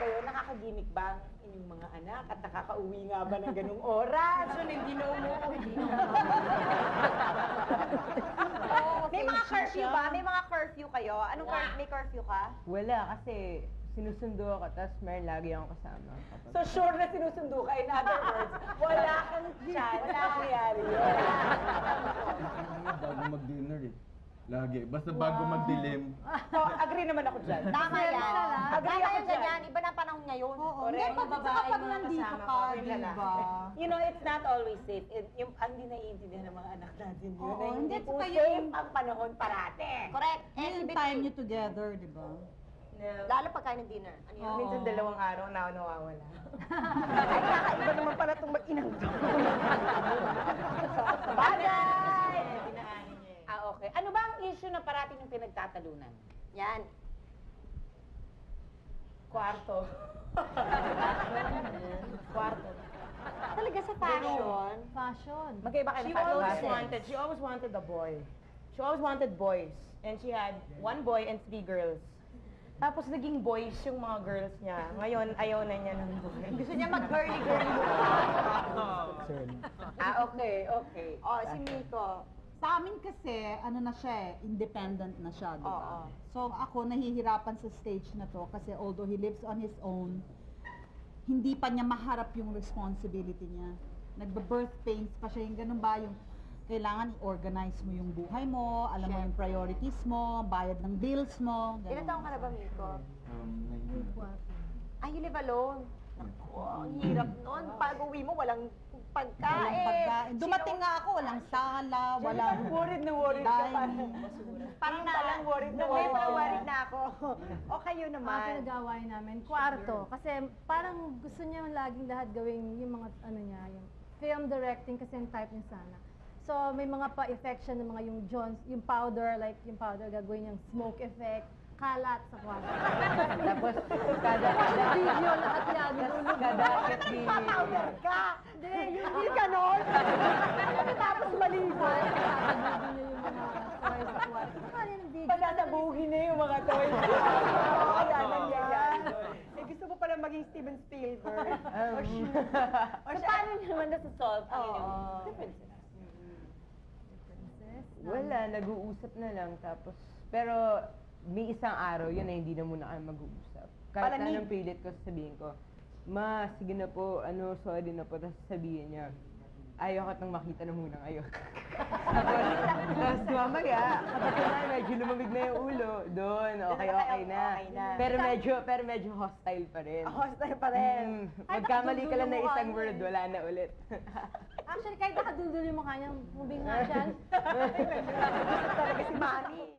kayo, nakakagimik ba ang inyong mga anak at nakakauwi nga ba ng ganung oras? So, hindi na umuwi. May mga curfew ba? May mga curfew kayo? Anong may curfew ka? Wala, kasi sinusundo ako, tapos meron lagi akong kasama. So, sure na sinusundo ka. In other words, wala kang chance. Wala nangyari yun. Bago mag-dinner eh. Lagi. Basta bago mag-dilim. So, agree naman ako dyan. Tama yan. Agree Tama ako yung dyan. ganyan. Iba na ang panahon ngayon. Oo, Correct. hindi pag Babae, kapag mga nandito kasama ka, ko, yung di lalaki. ba? You know, it's not always safe. Yung hindi naiintindihan ng mga anak natin yun. Oo, na hindi hindi, po tsaka safe yung- ang panahon parate. Correct. Yung time nyo together, di ba? Lalo pagkain ng dinner. Ano yun? Oo. Minsan 2 araw na ako nawawala. Ay, kakaiba naman pala itong mag-inang to. Bagay! Okay. Ano ba ang issue na parating yung pinagtatalunan? Yan. Kwarto. Kwarto. Talaga sa fashion. Fashion. Magkaiba kayo She ng always fashion. wanted a boy. She always wanted boys. And she had 1 boy and 3 girls. Tapos naging boys yung mga girls niya. Ngayon, ayaw na niya ng boy. Gusto niya mag-girly-girly look. Okay. Oh, si Miko. Sa amin kasi, ano na siya eh, independent na siya, di ba? Oo. So ako, nahihirapan sa stage na to kasi although he lives on his own, hindi pa niya maharap yung responsibility niya. Nagbe-birth pains pa siya, yung ganun ba, yung kailangan i-organize mo yung buhay mo, alam mo yung priorities mo, bayad ng bills mo, ganun. Ilan taong ka na ba, Miko? 19. Ah, you live alone. Naku, ang hirap nun. Pag uwi mo, walang pagkain. Walang pagkain. Dumating nga ako, walang sala, walang Worried na worried ka pa. dining. Parang na, Palang worried na Ngayon worried. parang worried na ako. O kayo Mga naman. pinag-awayan namin, kwarto. Kasi parang gusto niya laging lahat gawing yung mga ano niya, yung film directing kasi yung type niya sana. So may mga pa-effect siya ng mga yung Jones, yung powder, like yung powder gagawin niyang smoke effect, kalat sa kwarto. Tapos, kada Video lahat yan. akit di... Powder ka! Hindi, yung Hindi ganon! tapos maligo. Sasabihin niya yung mga toys sa kwarto. Kaya yung video. Pasasabuhin na yung mga toys. Kaya nangyayari doon. Eh, gusto mo pala maging Steven Spielberg. So, paano niyo naman nasa-solve ang Oo. inyong differences? Wala, nag-uusap na lang. Tapos, pero may isang araw, yun na hindi na muna kami mag-uusap. Kahit Palamig. anong pilit ko, sabihin ko, Ma, sige na po, sorry na po. Tapos sabihin niya, ayaw ka nang makita na muna ngayon. Tapos mamaya, kapag na medyo lumamig na yung ulo, doon, okay na. Okay na. Pero medyo hostile pa rin. Hostile pa rin. Magkamali ka lang na nakadulo isang mukha word, niya eh. wala na ulit. Actually, kahit nakadudul yung mukha niya, moving nga siya. Gusto talaga si Mami.